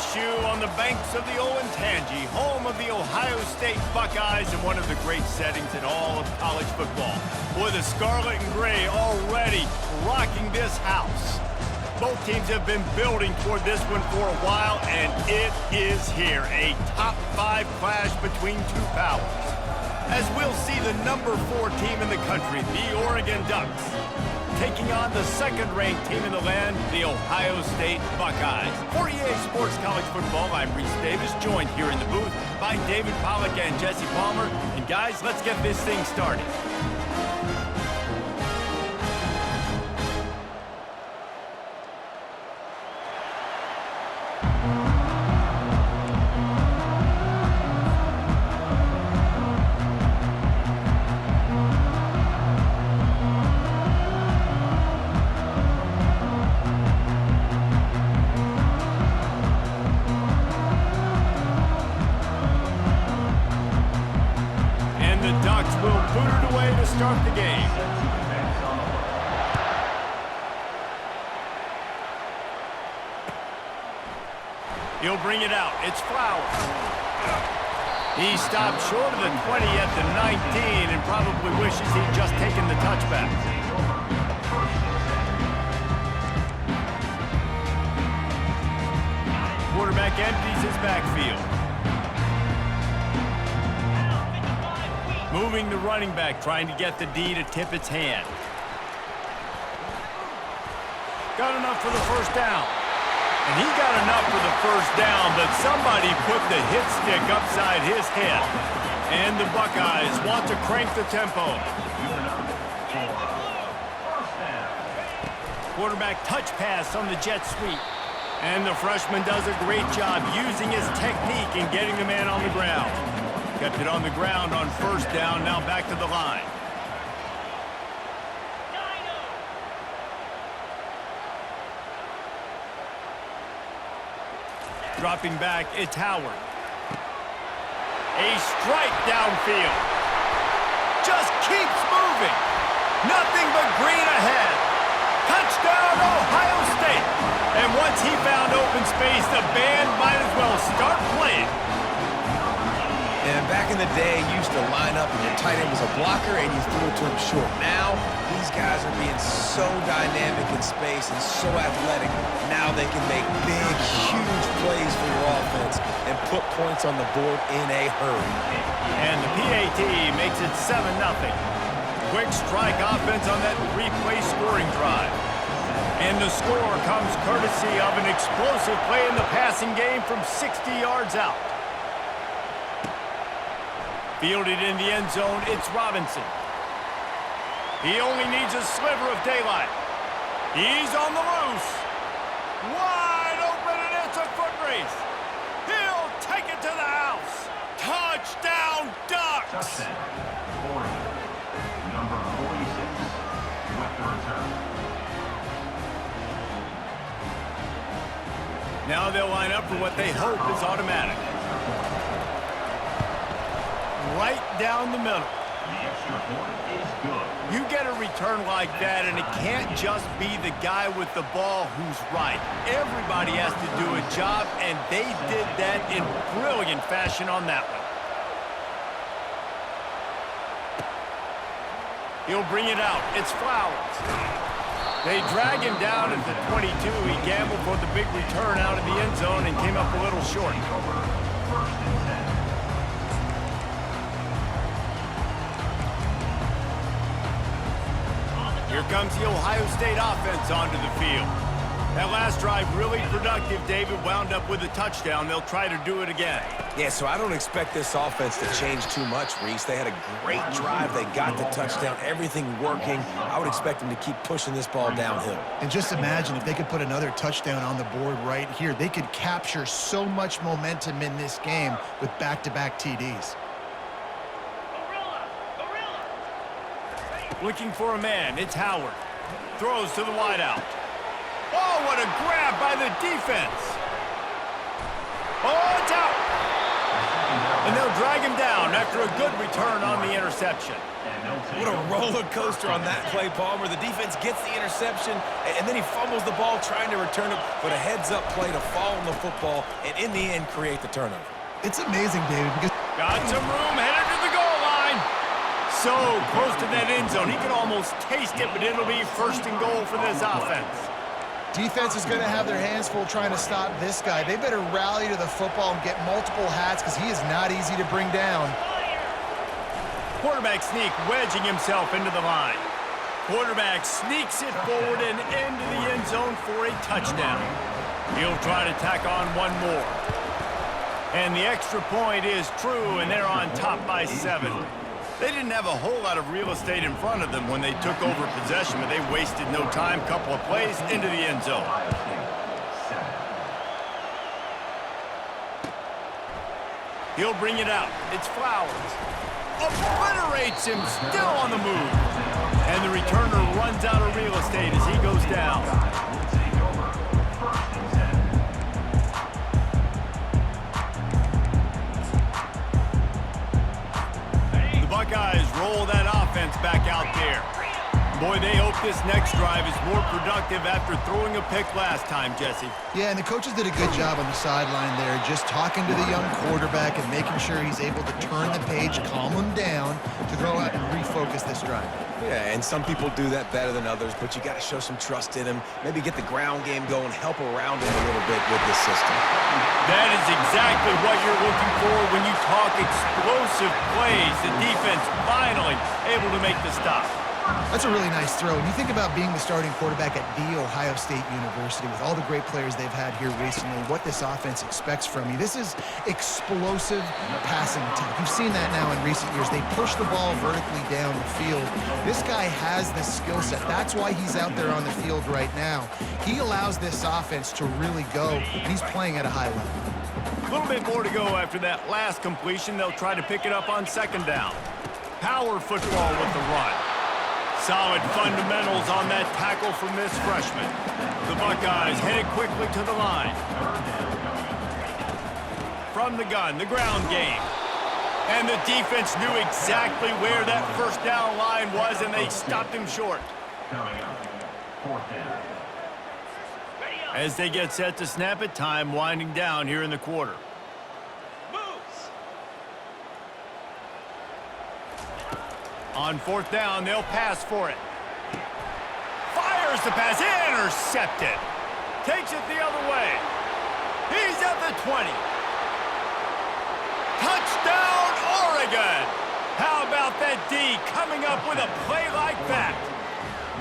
LSU on the banks of the Olentangy, home of the Ohio State Buckeyes and one of the great settings in all of college football. Boy, the scarlet and gray already rocking this house. Both teams have been building toward this one for a while, and it is here, a top 5 clash between two powers. As we'll see the number 4 team in the country, the Oregon Ducks, taking on the second-ranked team in the land, the Ohio State Buckeyes. For EA Sports College Football, I'm Reese Davis, joined here in the booth by David Pollack and Jesse Palmer. And guys, let's get this thing started. Start the game. He'll bring it out. It's Flowers. He stopped short of the 20 at the 19 and probably wishes he'd just taken the touchback. Quarterback empties his backfield. Moving the running back, trying to get the D to tip its hand. Got enough for the first down. And he got enough for the first down, but somebody put the hit stick upside his head. And the Buckeyes want to crank the tempo. Quarterback touch pass on the jet sweep. And the freshman does a great job using his technique and getting the man on the ground. Kept it on the ground on first down, now back to the line. Dropping back, it's Howard. A strike downfield. Just keeps moving. Nothing but green ahead. Touchdown, Ohio State. And once he found open space, the band might as well start playing. And back in the day, you used to line up and your tight end was a blocker and you threw it to him short. Now, these guys are being so dynamic in space and so athletic. Now they can make big, huge plays for your offense and put points on the board in a hurry. And the PAT makes it 7-0. Quick strike offense on that 3-play scoring drive. And the score comes courtesy of an explosive play in the passing game from 60 yards out. Fielded in the end zone, it's Robinson. He only needs a sliver of daylight. He's on the loose. Wide open, and it's a foot race. He'll take it to the house. Touchdown, Ducks! Touchdown, Oregon. Number 46 with the return. Now they'll line up for what they hope is automatic. Right down the middle. The extra point is good. You get a return like that, and it can't just be the guy with the ball who's right. Everybody has to do a job, and they did that in brilliant fashion on that one. He'll bring it out. It's Flowers. They drag him down at the 22. He gambled for the big return out of the end zone and came up a little short. First and 10. Here comes the Ohio State offense onto the field. That last drive really productive. David wound up with a touchdown. They'll try to do it again. Yeah, so I don't expect this offense to change too much, Reese. They had a great drive. They got the touchdown. Everything working. I would expect them to keep pushing this ball downhill. And just imagine if they could put another touchdown on the board right here. They could capture so much momentum in this game with back-to-back TDs. Looking for a man. It's Howard. Throws to the wideout. Oh, what a grab by the defense. Oh, it's out. And they'll drag him down after a good return on the interception. What a roller coaster on that play, Palmer. The defense gets the interception, and then he fumbles the ball trying to return it, but a heads-up play to fall on the football and, in the end, create the turnover. It's amazing, David, because Got some room, headed to the goal line. So close to that end zone. He can almost taste it, but it'll be first and goal for this offense. defense is going to have their hands full trying to stop this guy. They better rally to the football and get multiple hats because he is not easy to bring down. Quarterback sneak, wedging himself into the line. Quarterback sneaks it forward and into the end zone for a touchdown. He'll try to tack on one more. And the extra point is true, and they're on top by 7. They didn't have a whole lot of real estate in front of them when they took over possession, but they wasted no time. Couple of plays into the end zone. He'll bring it out. It's Flowers. Obliterates him, still on the move. And the returner runs out of real estate as he goes down. The Buckeyes roll that offense back out there. Boy, they hope this next drive is more productive after throwing a pick last time, Jesse. Yeah, and the coaches did a good job on the sideline there, just talking to the young quarterback and making sure he's able to turn the page, calm him down to go out and refocus this drive. Yeah, and some people do that better than others, but you got to show some trust in him, maybe get the ground game going, help around him a little bit with this system. That is exactly what you're looking for when you talk explosive plays. The defense finally able to make the stop. That's a really nice throw. And you think about being the starting quarterback at The Ohio State University with all the great players they've had here recently, what this offense expects from you. This is explosive passing attack. You've seen that now in recent years. They push the ball vertically down the field. This guy has the skill set. That's why he's out there on the field right now. He allows this offense to really go, and he's playing at a high level. A little bit more to go after that last completion. They'll try to pick it up on second down. Power football with the run. Solid fundamentals on that tackle from this freshman. The Buckeyes headed quickly to the line. From the gun, the ground game. And the defense knew exactly where that first down line was, and they stopped him short. As they get set to snap it, time winding down here in the quarter. On fourth down, they'll pass for it. Fires the pass, intercepted. Takes it the other way. He's at the 20. Touchdown, Oregon. How about that D coming up with a play like that?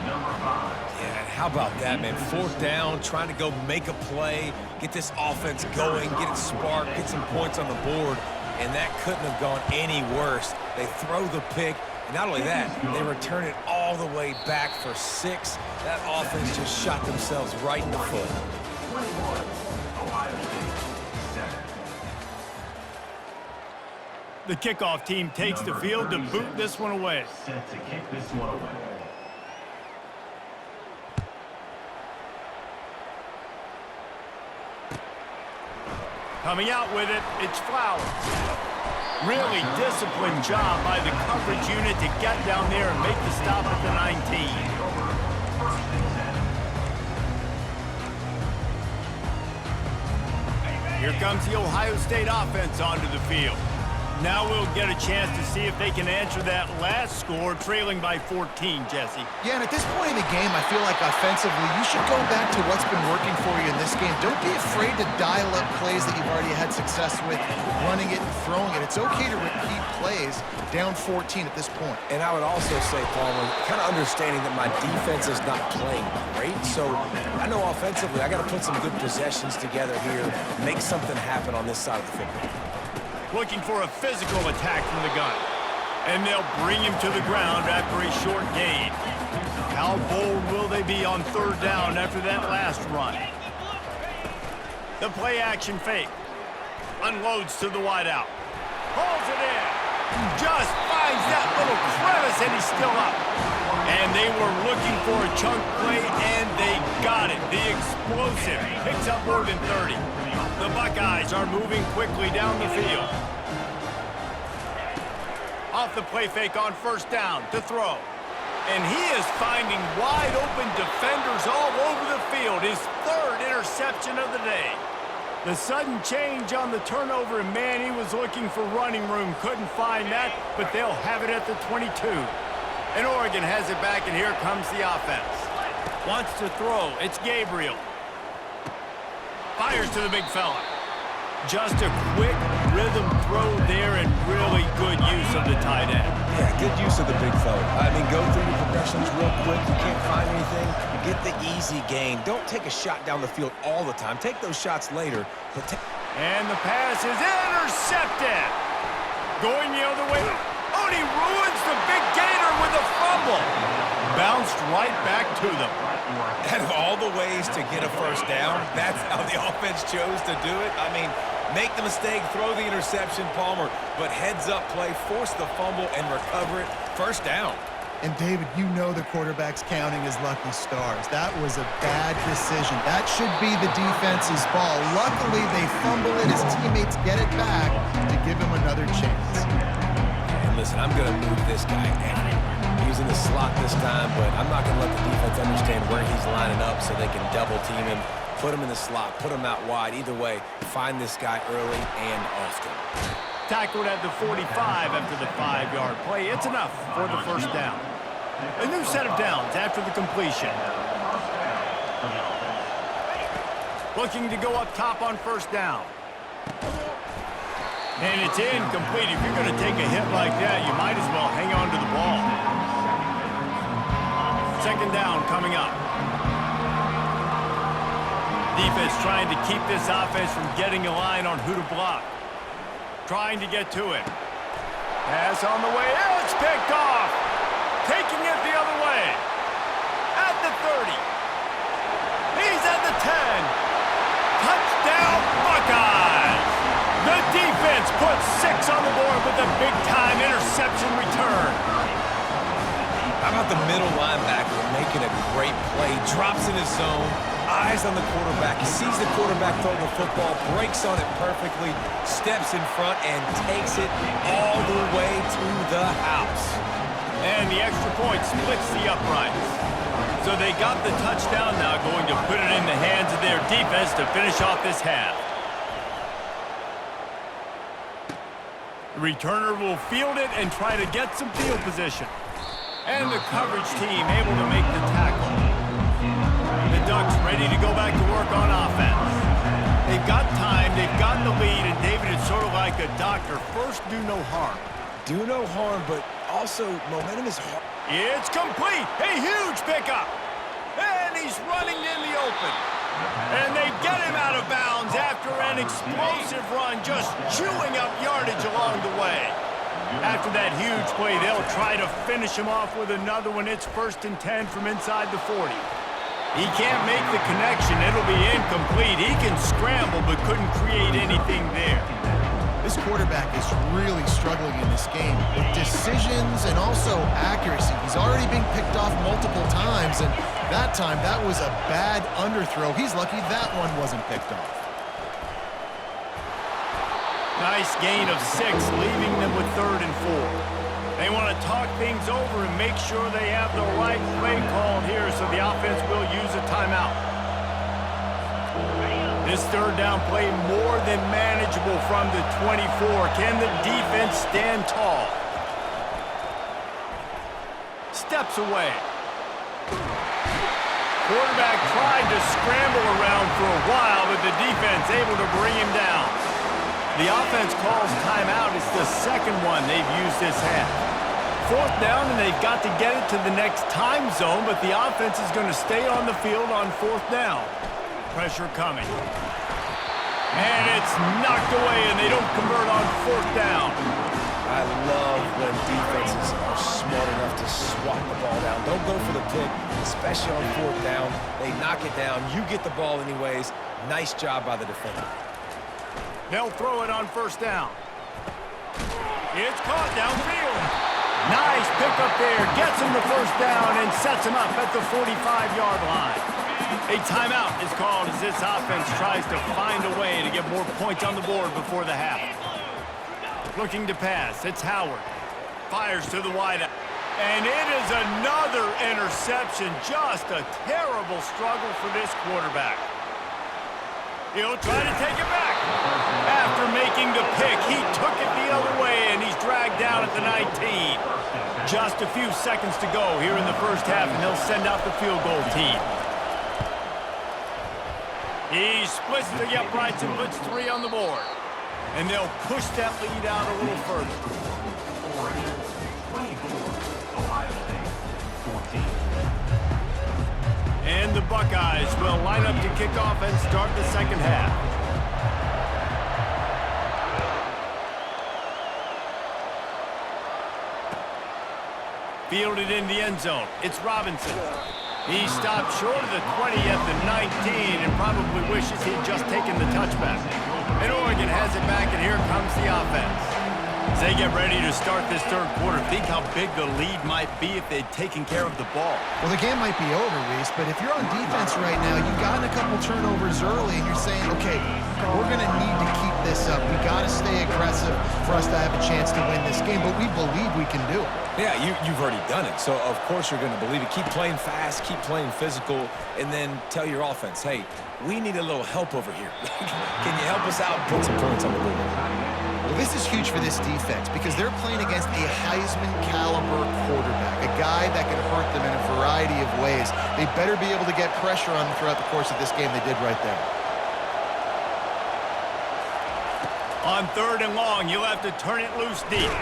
Yeah, and how about that, man? Fourth down, trying to go make a play, get this offense going, get it sparked, get some points on the board, and that couldn't have gone any worse. They throw the pick. Not only that, they return it all the way back for 6. That offense just shot themselves right in the foot. The kickoff team takes the field to boot this one away. Set to kick this one away. Coming out with it, it's Flowers. Really disciplined job by the coverage unit to get down there and make the stop at the 19. Here comes the Ohio State offense onto the field. Now we'll get a chance to see if they can answer that last score, trailing by 14, Jesse. Yeah, and at this point in the game, I feel like offensively, you should go back to what's been working for you in this game. Don't be afraid to dial up plays that you've already had success with, running it and throwing it. It's okay to repeat plays down 14 at this point. And I would also say, Palmer, kind of understanding that my defense is not playing great, so I know offensively I got to put some good possessions together here, make something happen on this side of the football. Looking for a physical attack from the gun. And they'll bring him to the ground after a short gain. How bold will they be on third down after that last run? The play action fake. Unloads to the wideout. Pulls it in. Just finds that little crevice and he's still up. And they were looking for a chunk play and they got it. The explosive picks up more than 30. The Buckeyes are moving quickly down the field. Off the play fake on first down to throw. And he is finding wide open defenders all over the field. His third interception of the day. The sudden change on the turnover, and man, he was looking for running room. Couldn't find that, but they'll have it at the 22. And Oregon has it back, and here comes the offense. Wants to throw. It's Gabriel. Fires to the big fella. Just a quick rhythm throw there and really good use of the tight end. Yeah, good use of the big fella. I mean, go through your progressions real quick. You can't find anything. Get the easy gain. Don't take a shot down the field all the time. Take those shots later. But and the pass is intercepted. Going the other way. Oh, and he ruins the big gainer with a fumble. Bounced right back to them. out of all the ways to get a first down, that's how the offense chose to do it. I mean, make the mistake, throw the interception, Palmer, but heads-up play, force the fumble, and recover it. First down. And, David, you know the quarterback's counting his lucky stars. That was a bad decision. That should be the defense's ball. Luckily, they fumble it. His teammates get it back to give him another chance. And listen, I'm going to move this guy everywhere. He's in the slot this time, but I'm not going to let the defense understand where he's lining up so they can double-team him, put him in the slot, put him out wide. Either way, find this guy early and often. Tackled at the 45 after the 5-yard play. It's enough for the first down. A new set of downs after the completion. Looking to go up top on first down. And it's incomplete. If you're going to take a hit like that, you might as well hang on to the ball. Second down coming up. Defense trying to keep this offense from getting a line on who to block. Trying to get to it. Pass on the way. It's picked off. Taking it the other way. At the 30. He's at the 10. Touchdown, Buckeyes. The defense puts 6 on the board with a big-time interception return. How about the middle linebacker making a great play? Drops in his zone. Eyes on the quarterback. He sees the quarterback throw the football, breaks on it perfectly, steps in front, and takes it all the way to the house. And the extra point splits the uprights. So they got the touchdown, now going to put it in the hands of their defense to finish off this half. The returner will field it and try to get some field position. And the coverage team able to make the tackle. The Ducks ready to go back to work on offense. They've got time, they've got the lead, and David, it's sort of like a doctor. First, do no harm. Do no harm, but also momentum is hard. It's complete. A huge pickup. And he's running in the open. And they get him out of bounds after an explosive run, just chewing up yardage along the way. After that huge play, they'll try to finish him off with another one. It's 1st and 10 from inside the 40. He can't make the connection. It'll be incomplete. He can scramble, but couldn't create anything there. This quarterback is really struggling in this game with decisions and also accuracy. He's already been picked off multiple times, and that time, that was a bad underthrow. He's lucky that one wasn't picked off. Nice gain of 6, leaving them with 3rd and 4. They want to talk things over and make sure they have the right play called here, so the offense will use a timeout. This 3rd down play more than manageable from the 24. Can the defense stand tall? Steps away. Quarterback tried to scramble around for a while, but the defense able to bring him down. The offense calls timeout. It's the second one they've used this half. 4th down, and they've got to get it to the next time zone, but the offense is going to stay on the field on 4th down. Pressure coming. And it's knocked away, and they don't convert on 4th down. I love when defenses are smart enough to swat the ball down. Don't go for the pick, especially on 4th down. They knock it down. You get the ball anyways. Nice job by the defender. They'll throw it on 1st down. It's caught downfield. Nice pickup there. Gets him the 1st down and sets him up at the 45-yard line. A timeout is called as this offense tries to find a way to get more points on the board before the half. Looking to pass. It's Howard. Fires to the wide. And it is another interception. Just a terrible struggle for this quarterback. He'll try to take it back. After making the pick, he took it the other way, and he's dragged down at the 19. Just a few seconds to go here in the first half, and they'll send out the field goal team. He splits the uprights and puts 3 on the board. And they'll push that lead out a little further. And the Buckeyes will line up to kick off and start the second half. Fielded in the end zone. It's Robinson. He stopped short of the 20 at the 19 and probably wishes he'd just taken the touchback. And Oregon has it back, and here comes the offense. As they get ready to start this third quarter, think how big the lead might be if they'd taken care of the ball. Well, the game might be over, Reese, but if you're on defense right now, you've gotten a couple turnovers early, and you're saying, okay, we're going to need to keep this up. We got to stay aggressive for us to have a chance to win this game, but we believe we can do it. Yeah, you've already done it, so of course you're going to believe it. Keep playing fast, keep playing physical, and then tell your offense, hey, we need a little help over here. Can you help us out and put some points on the board? Well, this is huge for this defense because they're playing against a Heisman-caliber quarterback, a guy that can hurt them in a variety of ways. They better be able to get pressure on them throughout the course of this game. They did right there. On 3rd and long, you'll have to turn it loose deep.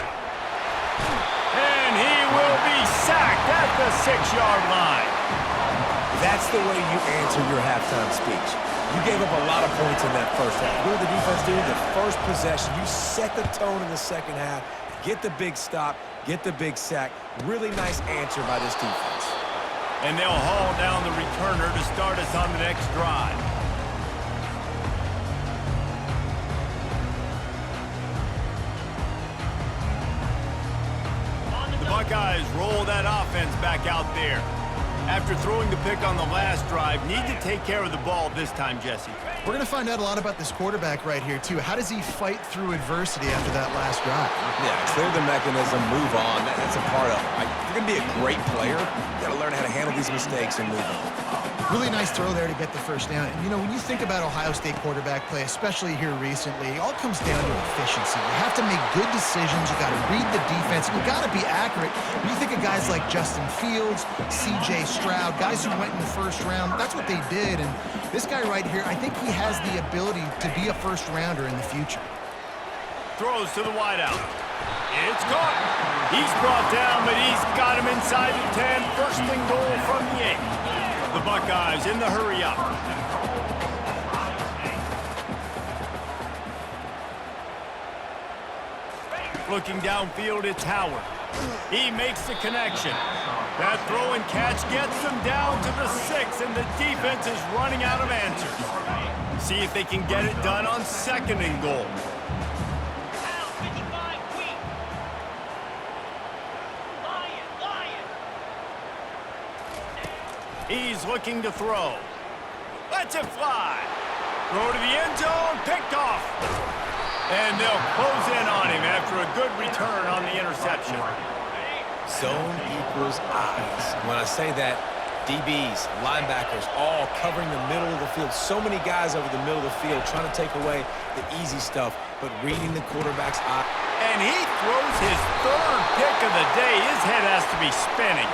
And he will be sacked at the 6-yard line. That's the way you answer your halftime speech. You gave up a lot of points in that first half. What did the defense do? The first possession, you set the tone in the second half, get the big stop, get the big sack. Really nice answer by this defense. And they'll haul down the returner to start us on the next drive. The Buckeyes roll that offense back out there. After throwing the pick on the last drive, need to take care of the ball this time, Jesse. We're going to find out a lot about this quarterback right here, too. How does he fight through adversity after that last drive? Yeah, clear the mechanism, move on. That's a part of it. Right? If you're going to be a great player, you got to learn how to handle these mistakes and move on. Really nice throw there to get the first down. And, you know, when you think about Ohio State quarterback play, especially here recently, it all comes down to efficiency. You have to make good decisions. You got to read the defense. You got to be accurate. When you think of guys like Justin Fields, C.J. Stroud, guys who went in the first round, that's what they did. And this guy right here, I think he has the ability to be a first-rounder in the future. Throws to the wideout. It's caught. He's brought down, but he's got him inside the 10. First and goal from the 8. The Buckeyes in the hurry-up. Looking downfield, it's Howard. He makes the connection. That throw and catch gets them down to the 6, and the defense is running out of answers. See if they can get it done on 2nd and goal. He's looking to throw. Lets it fly. Throw to the end zone, picked off. And they'll close in on him after a good return on the interception. Zone equals eyes. When I say that, DBs, linebackers, all covering the middle of the field. So many guys over the middle of the field trying to take away the easy stuff, but reading the quarterback's eye. And he throws his 3rd pick of the day. His head has to be spinning.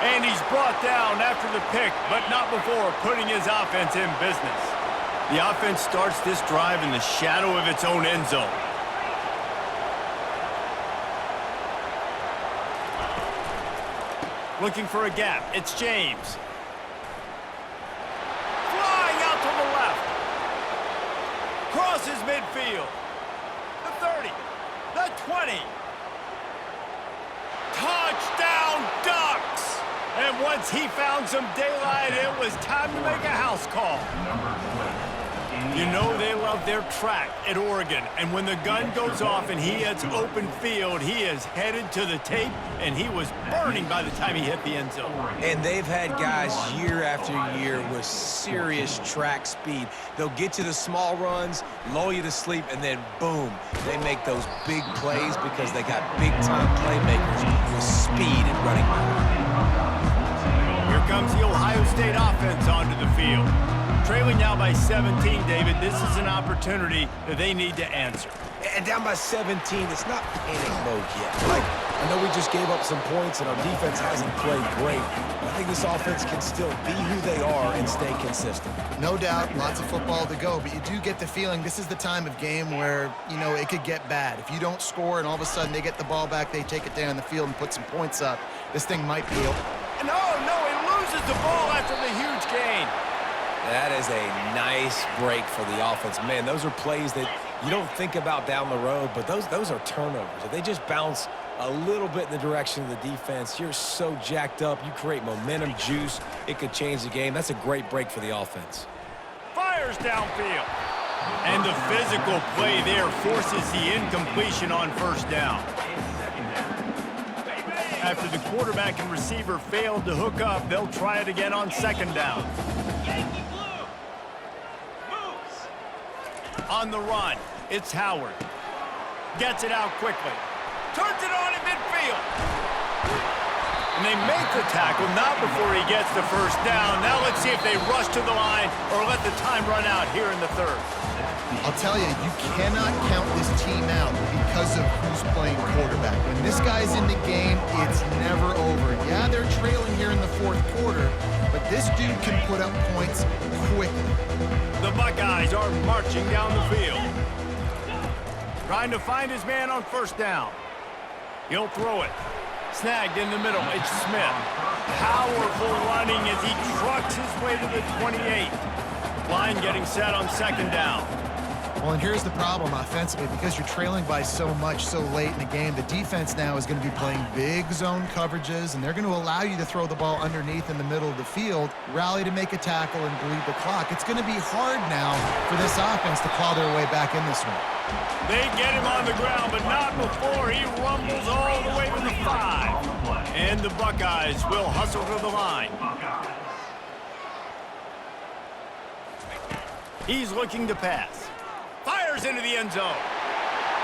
And he's brought down after the pick, but not before putting his offense in business. The offense starts this drive in the shadow of its own end zone. Looking for a gap. It's James. Flying out to the left. Crosses midfield. The 30. The 20. Touchdown Ducks! And once he found some daylight, it was time to make a house call. You know they love their track at Oregon, and when the gun goes off and he hits open field, he is headed to the tape, and he was burning by the time he hit the end zone. And they've had guys year after year with serious track speed. They'll get you the small runs, lull you to sleep, and then boom, they make those big plays because they got big-time playmakers with speed and running power. Here comes the Ohio State offense onto the field. Trailing now by 17, David. This is an opportunity that they need to answer. And down by 17, it's not panic mode yet. Like, I know we just gave up some points and our defense hasn't played great. I think this offense can still be who they are and stay consistent. No doubt, lots of football to go, but you do get the feeling this is the time of game where, you know, it could get bad. If you don't score and all of a sudden they get the ball back, they take it down the field and put some points up, this thing might be over. No, he loses the ball after the huge gain. That is a nice break for the offense. Man, those are plays that you don't think about down the road, but those are turnovers. If they just bounce a little bit in the direction of the defense, you're so jacked up. You create momentum, juice. It could change the game. That's a great break for the offense. Fires downfield. And the physical play there forces the incompletion on first down. After the quarterback and receiver failed to hook up, they'll try it again on second down. On the run, it's Howard. Gets it out quickly. Turns it on in midfield. And they make the tackle, not before he gets the first down. Now let's see if they rush to the line or let the time run out here in the third. I'll tell you, you cannot count this team out because of who's playing quarterback. When this guy's in the game, it's never over. Yeah, they're trailing here in the fourth quarter, but this dude can put up points quickly. The Buckeyes are marching down the field. Trying to find his man on first down. He'll throw it. Snagged in the middle. It's Smith. Powerful running as he trucks his way to the 28. Line getting set on second down. Well, and here's the problem offensively. Because you're trailing by so much so late in the game, the defense now is going to be playing big zone coverages, and they're going to allow you to throw the ball underneath in the middle of the field, rally to make a tackle, and bleed the clock. It's going to be hard now for this offense to claw their way back in this one. They get him on the ground, but not before he rumbles all the way to the 5. And the Buckeyes will hustle to the line. He's looking to pass. Fires into the end zone.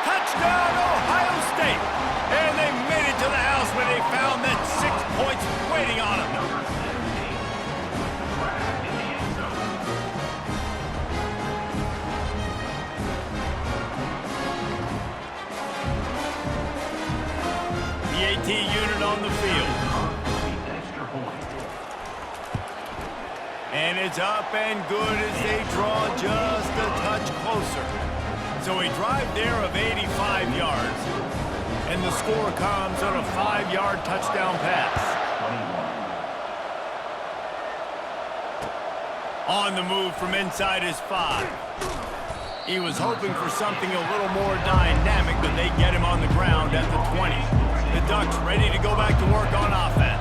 Touchdown, Ohio State. And they made it to the house when they found that 6 points waiting on them. The AT unit on the field. And it's up and good as they draw just a touch closer. So a drive there of 85 yards. And the score comes on a 5-yard touchdown pass. On the move from inside his 5. He was hoping for something a little more dynamic, but they get him on the ground at the 20. The Ducks ready to go back to work on offense.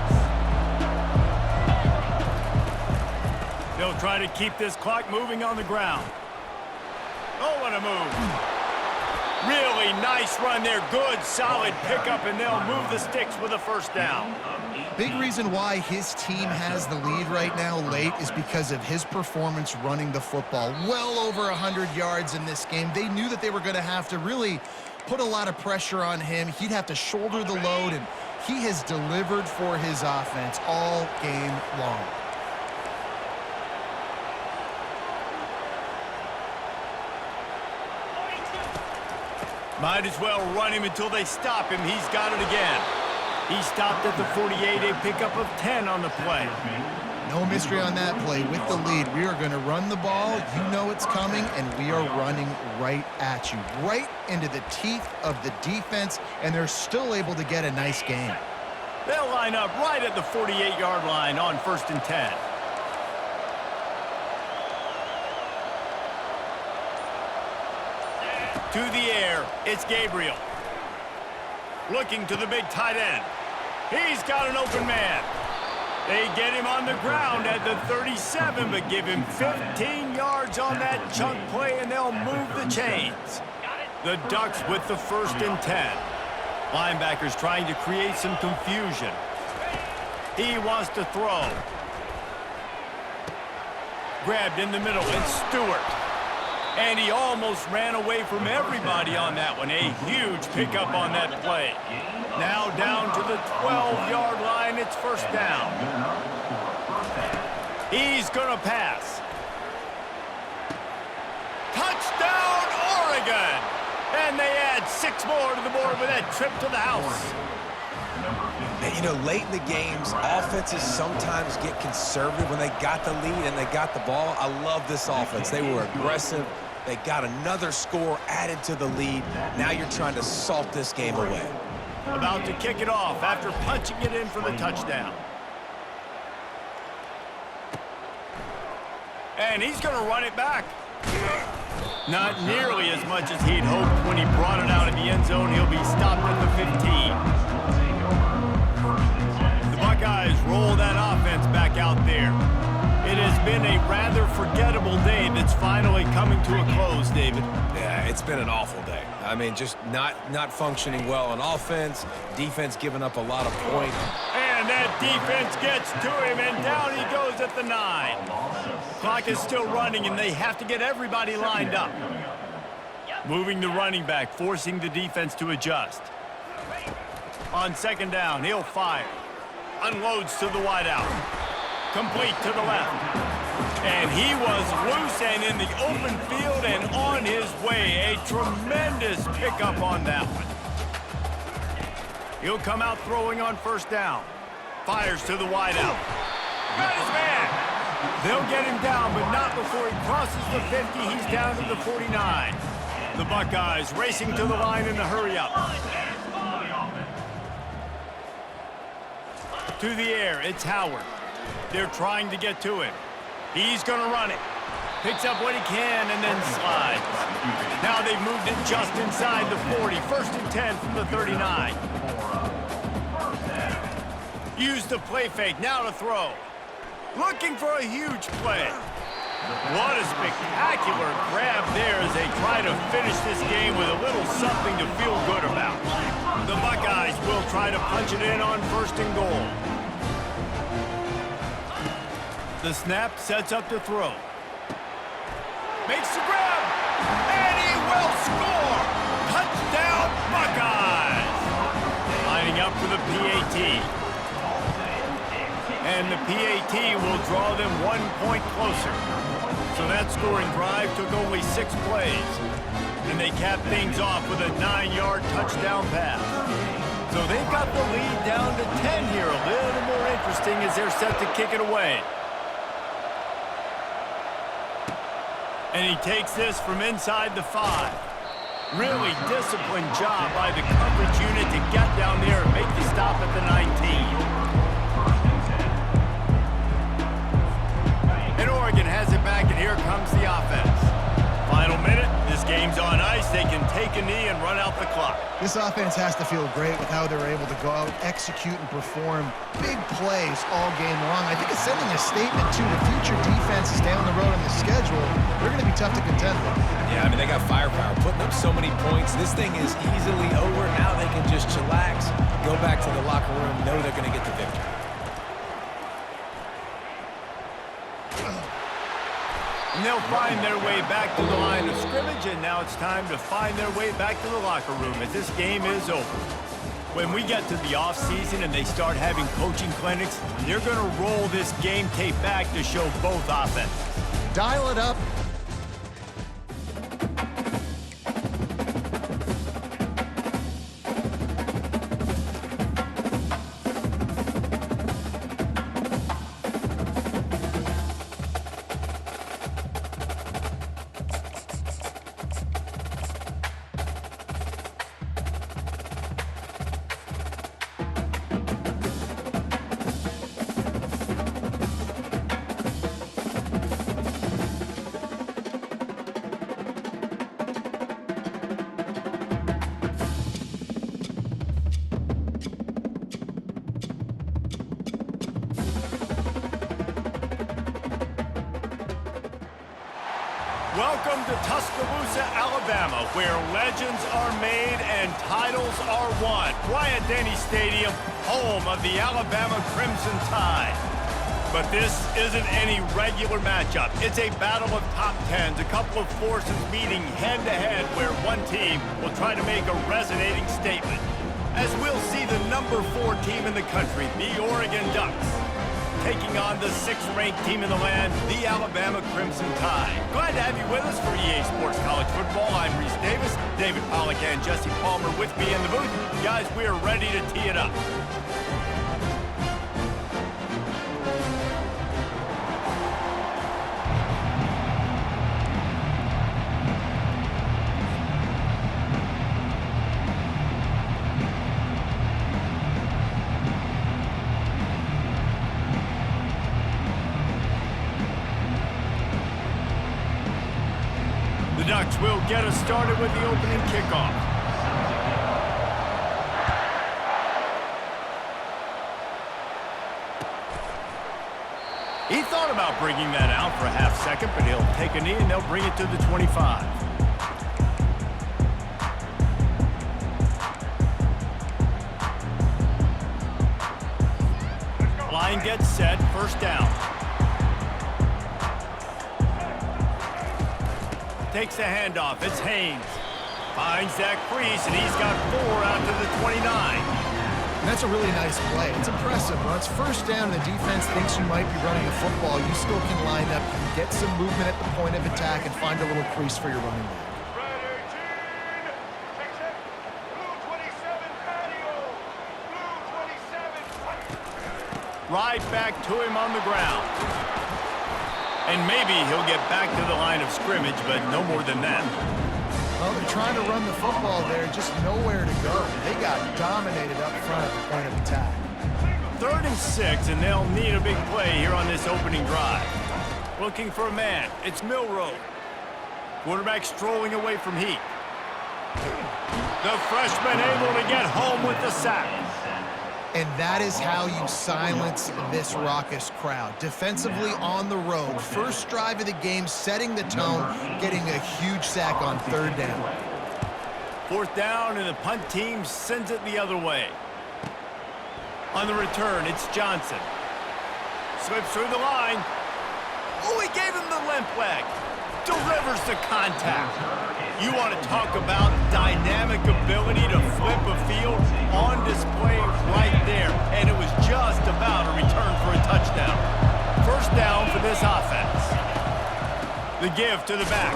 They'll try to keep this clock moving on the ground. Oh, what a move. Really nice run there. Good, solid pickup, and they'll move the sticks with a first down. Big reason why his team has the lead right now late is because of his performance running the football. Well over 100 yards in this game. They knew that they were going to have to really put a lot of pressure on him. He'd have to shoulder the load, and he has delivered for his offense all game long. Might as well run him until they stop him. He's got it again. He stopped at the 48, a pickup of 10 on the play. No mystery on that play. With the lead, we are going to run the ball. You know it's coming, and we are running right at you, right into the teeth of the defense, and they're still able to get a nice gain. They'll line up right at the 48-yard line on 1st and 10. To the air, it's Gabriel. Looking to the big tight end. He's got an open man. They get him on the ground at the 37, but give him 15 yards on that chunk play, and they'll move the chains. The Ducks with the 1st and 10. Linebackers trying to create some confusion. He wants to throw. Grabbed in the middle, it's Stewart. And he almost ran away from everybody on that one. A huge pickup on that play. Now down to the 12-yard line, it's 1st down. He's going to pass. Touchdown, Oregon! And they add 6 more to the board with that trip to the house. And, you know, late in the games, offenses sometimes get conservative when they got the lead and they got the ball. I love this offense. They were aggressive. They got another score added to the lead. Now you're trying to salt this game away. About to kick it off after punching it in for the touchdown. And he's going to run it back. Not nearly as much as he'd hoped when he brought it out of the end zone. He'll be stopped at the 15. The Buckeyes roll that offense back out there. It has been a rather forgettable day that's finally coming to a close, David. Yeah, it's been an awful day. I mean, just not functioning well on offense. Defense giving up a lot of points. And that defense gets to him, and down he goes at the 9. Clock is still running, and they have to get everybody lined up. Moving the running back, forcing the defense to adjust. On 2nd down, he'll fire. Unloads to the wideout. Complete to the left. And he was loose and in the open field and on his way. A tremendous pickup on that one. He'll come out throwing on 1st down. Fires to the wideout. Got his man. They'll get him down, but not before he crosses the 50. He's down to the 49. The Buckeyes racing to the line in a hurry-up. To the air, it's Howard. They're trying to get to him. He's going to run it. Picks up what he can and then slides. Now they've moved it just inside the 40. 1st and 10 from the 39. Use the play fake. Now to throw. Looking for a huge play. What a spectacular grab there as they try to finish this game with a little something to feel good about. The Buckeyes will try to punch it in on 1st and goal. The snap sets up to throw. Makes the grab, and he will score! Touchdown, Buckeyes! Lining up for the PAT. And the PAT will draw them 1 point closer. So that scoring drive took only 6 plays. And they cap things off with a 9-yard touchdown pass. So they've got the lead down to 10 here. A little more interesting as they're set to kick it away. And he takes this from inside the 5. Really disciplined job by the coverage unit to get down there and make the stop at the 19. And Oregon has it back, and here comes the offense. Final minute, this game's on ice. They can take a knee and run out the clock. This offense has to feel great with how they're able to go out, execute, and perform big plays all game long. I think it's sending a statement to the future defenses down the road on the schedule. They're going to be tough to contend with. Yeah, I mean, they got firepower, putting up so many points. This thing is easily over. Now they can just chillax, go back to the locker room, know they're going to get the victory. And they'll find their way back to the line of scrimmage, and now it's time to find their way back to the locker room as this game is over. When we get to the offseason and they start having coaching clinics, they're going to roll this game tape back to show both offenses. Dial it up. Welcome to Tuscaloosa, Alabama, where legends are made and titles are won. Bryant-Denny Stadium, home of the Alabama Crimson Tide. But this isn't any regular matchup. It's a battle of top tens, a couple of forces meeting head-to-head where one team will try to make a resonating statement. As we'll see the number 4 team in the country, the Oregon Ducks, taking on the 6th-ranked team in the land, the Alabama Crimson Tide. Glad to have you with us for EA Sports College Football. I'm Reese Davis, David Pollack and Jesse Palmer with me in the booth. Guys, we are ready to tee it up. The Ducks will get us started with the opening kickoff. He thought about bringing that out for a half second, but he'll take a knee and they'll bring it to the 25. Line gets set, first down. Takes the handoff. It's Haynes. Finds that crease, and he's got 4 out to the 29. And that's a really nice play. It's impressive. When it's first down and the defense thinks you might be running a football, you still can line up, you can get some movement at the point of attack, and find a little crease for your running back. Right back to him on the ground. And maybe he'll get back to the line of scrimmage, but no more than that. Well, they're trying to run the football there, just nowhere to go. They got dominated up front at the point of attack. 3rd and 6, and they'll need a big play here on this opening drive. Looking for a man. It's Milroe. Quarterback strolling away from Heat. The freshman able to get home with the sack. And that is how you silence this raucous crowd. Defensively on the road. First drive of the game, setting the tone, getting a huge sack on 3rd down. 4th down, and the punt team sends it the other way. On the return, it's Johnson. Slips through the line. Oh, he gave him the limp leg. Delivers the contact. You want to talk about dynamic ability to flip a field, on display right there. And it was just about a return for a touchdown. First down for this offense. The give to the back.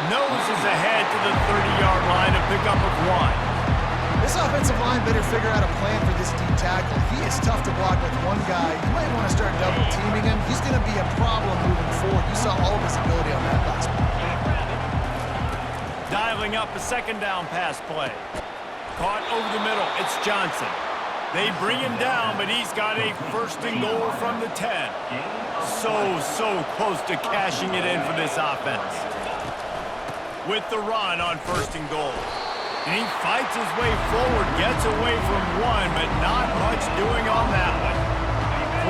Noses ahead to the 30-yard line, a pickup of 1. This offensive line better figure out a plan for this D tackle. He is tough to block with one guy. You might want to start double-teaming him. He's going to be a problem moving forward. You saw all of his ability on that last play. Dialing up a 2nd down pass play. Caught over the middle. It's Johnson. They bring him down, but he's got a 1st and goal from the 10. So close to cashing it in for this offense. With the run on 1st and goal. And he fights his way forward, gets away from 1, but not much doing on that one.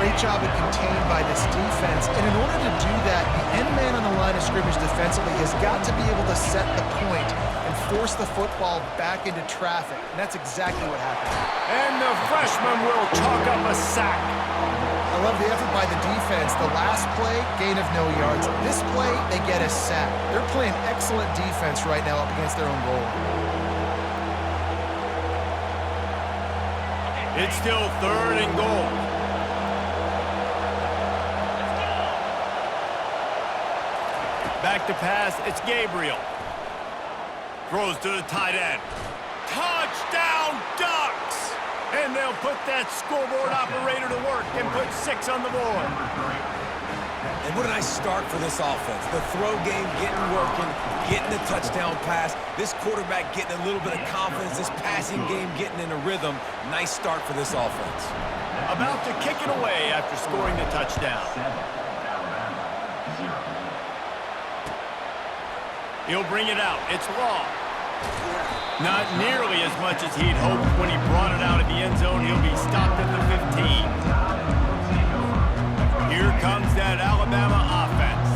Great job at contained by this defense. And in order to do that, the end man on the line of scrimmage defensively has got to be able to set the point and force the football back into traffic. And that's exactly what happened. And the freshman will chalk up a sack. I love the effort by the defense. The last play, gain of no yards. This play, they get a sack. They're playing excellent defense right now up against their own goal. It's still 3rd and goal. Back to pass, it's Gabriel. Throws to the tight end. Touchdown, Ducks! And they'll put that scoreboard operator to work and put 6 on the board. And what a nice start for this offense. The throw game getting working, getting the touchdown pass. This quarterback getting a little bit of confidence. This passing game getting in a rhythm. Nice start for this offense. About to kick it away after scoring the touchdown. He'll bring it out. It's Law. Not nearly as much as he'd hoped when he brought it out of the end zone. He'll be stopped at the 15. Here comes that Alabama offense.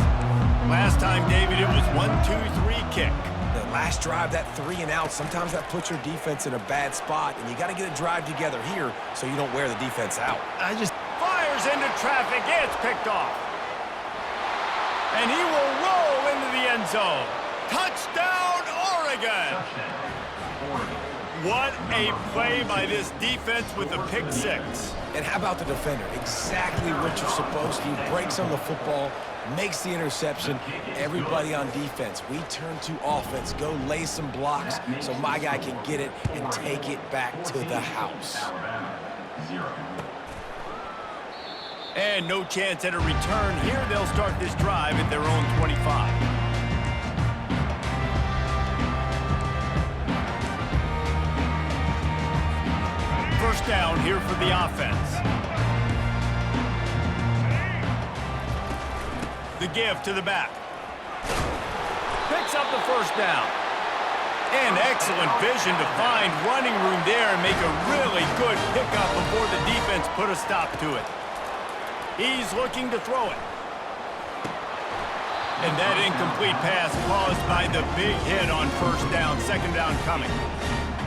Last time, David, it was 1-2-3 kick. The last drive, that 3 and out, sometimes that puts your defense in a bad spot, and you got to get a drive together here so you don't wear the defense out. Fires into traffic. It's picked off. And he will roll into the end zone. Touchdown, Oregon! What a play by this defense with a pick six. And how about the defender? Exactly what you're supposed to. He breaks on the football, makes the interception. Everybody on defense, we turn to offense. Go lay some blocks so my guy can get it and take it back to the house. And no chance at a return here. They'll start this drive at their own 25. First down here for the offense. The give to the back. Picks up the first down. And excellent vision to find running room there and make a really good pickup before the defense put a stop to it. He's looking to throw it. And that incomplete pass caused by the big hit on first down. Second down coming.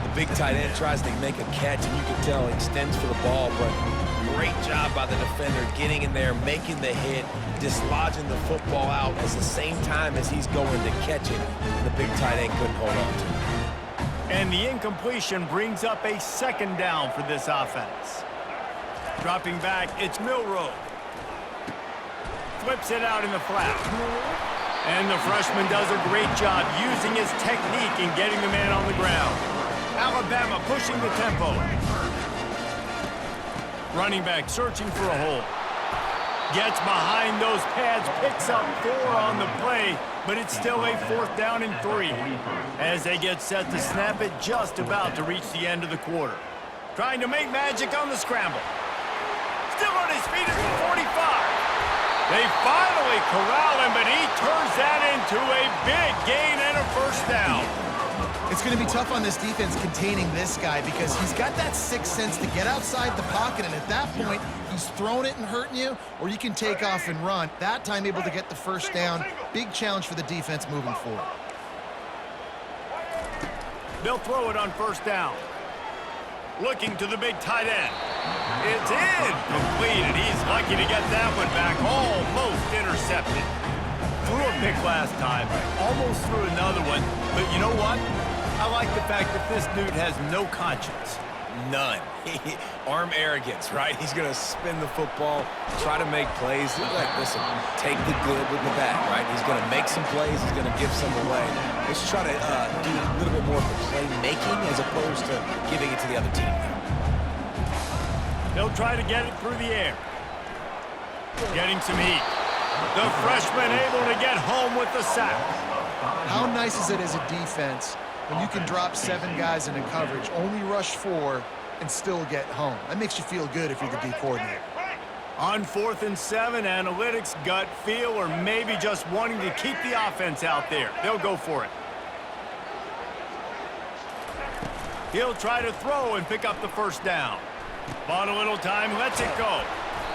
The big tight end tries to make a catch, and you can tell he extends for the ball, but great job by the defender getting in there, making the hit, dislodging the football out at the same time as he's going to catch it. The big tight end couldn't hold on to it. And the incompletion brings up a second down for this offense. Dropping back, it's Milroe. Flips it out in the flat. And the freshman does a great job using his technique and getting the man on the ground. Alabama pushing the tempo. Running back searching for a hole. Gets behind those pads, picks up 4 on the play, but it's still a 4th down and 3. As they get set to snap it, just about to reach the end of the quarter. Trying to make magic on the scramble. Still on his feet at the 45. They finally corral him, but he turns that into a big gain and a first down. It's going to be tough on this defense containing this guy because he's got that sixth sense to get outside the pocket, and at that point, he's throwing it and hurting you, or you can take off and run. That time able to get the first down. Big challenge for the defense moving forward. They'll throw it on first down. Looking to the big tight end. It's incomplete, and he's lucky to get that one back. Almost intercepted. Threw a pick last time. Almost threw another one. But you know what? I like the fact that this dude has no conscience. None. Arm arrogance, right? He's going to spin the football, try to make plays. Like, listen, take the good with the bad, right? He's going to make some plays. He's going to give some away. Let's try to do a little bit more of the playmaking as opposed to giving it to the other team. They'll try to get it through the air. Getting some heat. The freshman able to get home with the sack. How nice is it as a defense when you can drop 7 guys into coverage, only rush 4, and still get home? That makes you feel good if you're the D coordinator. On 4th and 7, analytics, gut feel, or maybe just wanting to keep the offense out there. They'll go for it. He'll try to throw and pick up the first down. Bought a little time, lets it go.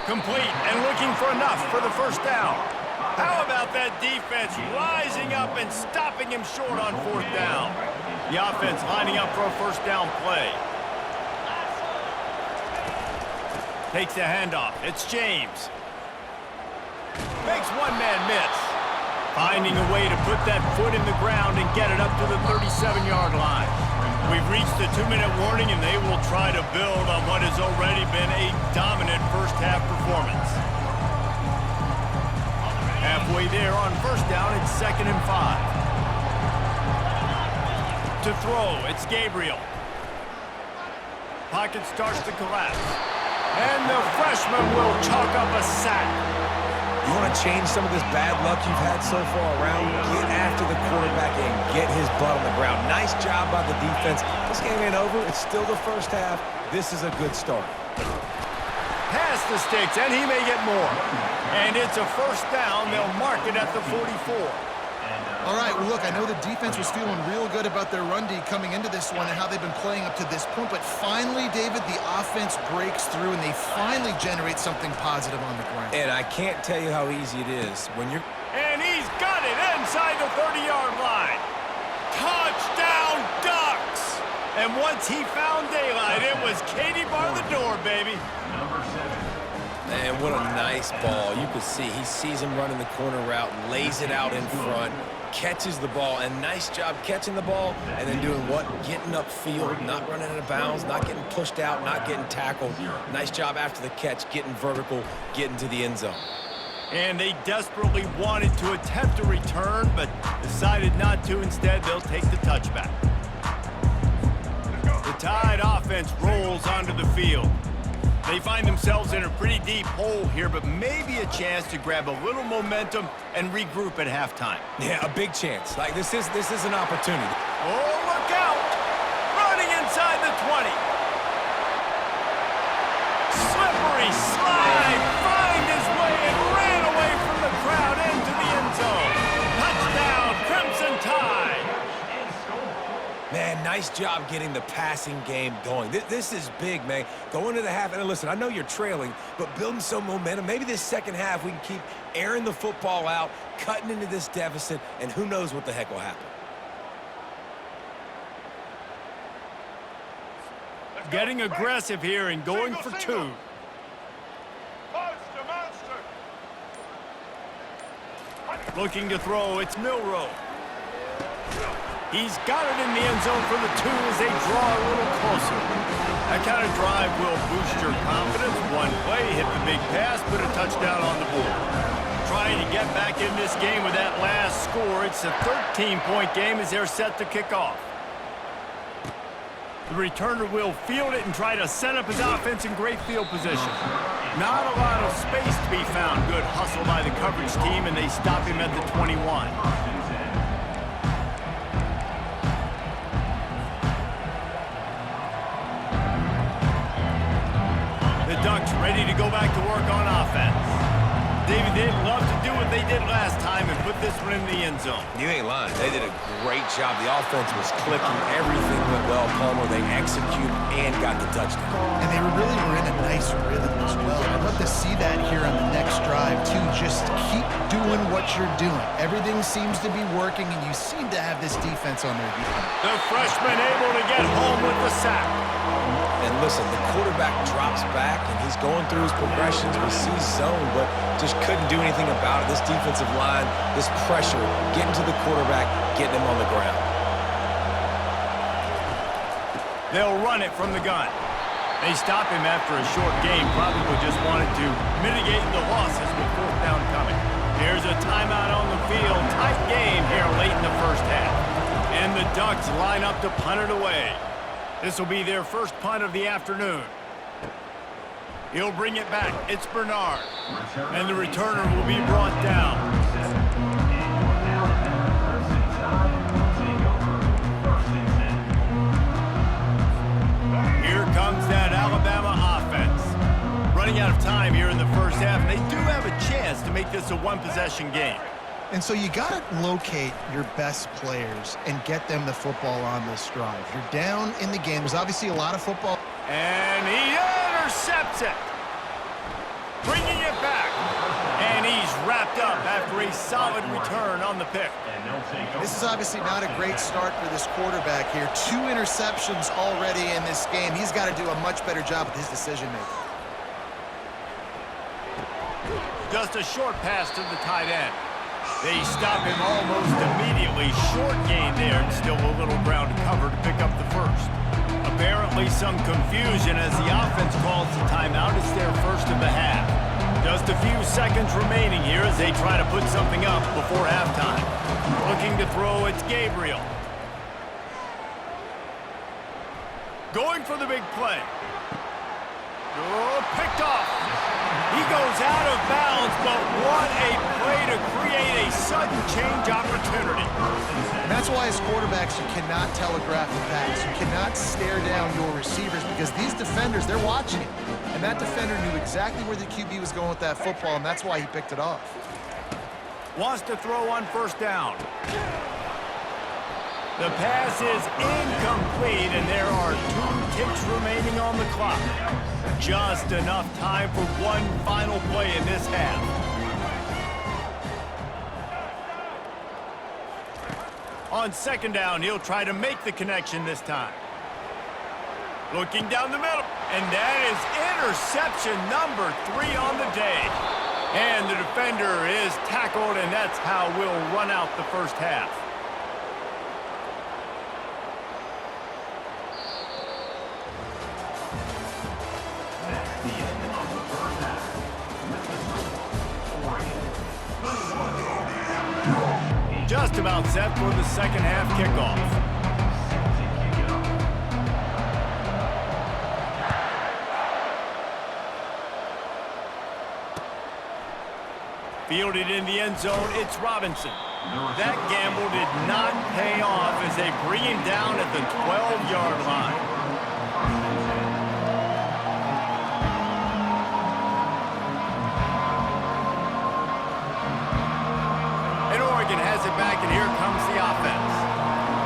Complete and looking for enough for the first down. How about that defense rising up and stopping him short on 4th down? The offense lining up for a first down play. Takes the handoff. It's James. Makes one man miss. Finding a way to put that foot in the ground and get it up to the 37-yard line. We've reached the 2-minute warning, and they will try to build on what has already been a dominant first-half performance. Halfway there on first down, it's 2nd and 5. To throw, it's Gabriel. Pocket starts to collapse. And the freshman will chalk up a sack. You want to change some of this bad luck you've had so far around? Get after the quarterback and get his butt on the ground. Nice job by the defense. This game ain't over. It's still the first half. This is a good start. Pass the sticks, and he may get more. And it's a first down. They'll mark it at the 44. All right, well, look, I know the defense was feeling real good about their run D coming into this one and how they've been playing up to this point, but finally, David, the offense breaks through and they finally generate something positive on the ground. And I can't tell you how easy it is when you're... And he's He's got it inside the 30-yard line. Touchdown, Ducks! And once he found daylight, it was Katie bar the door, baby. Number 7. Man, what a nice ball. You can see he sees him running the corner route, lays it out in front, catches the ball, and nice job catching the ball and then doing what? Getting upfield, not running out of bounds, not getting pushed out, not getting tackled. Nice job after the catch, getting vertical, getting to the end zone. And they desperately wanted to attempt a return, but decided not to. Instead, they'll take the touchback. The Tide offense rolls onto the field. They find themselves in a pretty deep hole here, but maybe a chance to grab a little momentum and regroup at halftime. Yeah, a big chance. Like, this is an opportunity. Oh, look out! Running inside the 20. Slippery slide, find his way and ran away from the crowd into the end zone. Touchdown, Crimson Tide! Man, nice job getting the passing game going. This is big, man. Going to the half, and listen, I know you're trailing, but building some momentum. Maybe this second half we can keep airing the football out, cutting into this deficit, and who knows what the heck will happen. Getting aggressive here and going for two. Looking to throw, it's Milrow. He's got it in the end zone for the two as they draw a little closer. That kind of drive will boost your confidence. One play, hit the big pass, put a touchdown on the board. Trying to get back in this game with that last score. It's a 13-point game as they're set to kick off. The returner will field it and try to set up his offense in great field position. Not a lot of space to be found. Good hustle by the coverage team, and they stop him at the 21. The Ducks ready to go back to work on offense. David, they'd love to do what they did last time and put this one in the end zone. You ain't lying. They did a great job. The offense was clicking. Everything went well, Palmer. They executed and got the touchdown. And they really were in a nice rhythm as well. I'd love to see that here on the next drive, too. Just keep doing what you're doing. Everything seems to be working, and you seem to have this defense on their feet. The freshman able to get home with the sack. And listen, the quarterback drops back, and he's going through his progressions. We see zone, but just couldn't do anything about it. This defensive line, this pressure, getting to the quarterback, getting him on the ground. They'll run it from the gun. They stop him after a short game. Probably just wanted to mitigate the losses with fourth down coming. Here's a timeout on the field. Tight game here late in the first half. And the Ducks line up to punt it away. This will be their first punt of the afternoon. He'll bring it back. It's Bernard. And the returner will be brought down. Here comes that Alabama offense. Running out of time here in the first half, and they do have a chance to make this a one-possession game. And so you got to locate your best players and get them the football on this drive. You're down in the game. There's obviously a lot of football. And he intercepts it. Bringing it back. And he's wrapped up after a solid return on the pick. This is obviously not a great start for this quarterback here. 2 interceptions already in this game. He's got to do a much better job with his decision-making. Just a short pass to the tight end. They stop him almost immediately. Short gain there, and still a little ground to cover to pick up the first. Apparently some confusion as the offense calls the timeout. It's their first of the half. Just a few seconds remaining here as they try to put something up before halftime. Looking to throw, it's Gabriel. Going for the big play. Oh, picked off. He goes out of bounds, but what a play to create a sudden change opportunity. And that's why as quarterbacks, you cannot telegraph the pass. You cannot stare down your receivers because these defenders, they're watching it. And that defender knew exactly where the QB was going with that football, and that's why he picked it off. Wants to throw on first down. The pass is incomplete, and there are 2 ticks remaining on the clock. Just enough time for one final play in this half. On second down, he'll try to make the connection this time. Looking down the middle, and that is interception number 3 on the day. And the defender is tackled, and that's how we'll run out the first half. That's the end of the first half. Just about set for the second half kickoff. Fielded in the end zone, it's Robinson. That gamble did not pay off as they bring him down at the 12-yard line. And Oregon has it back, and here comes the offense.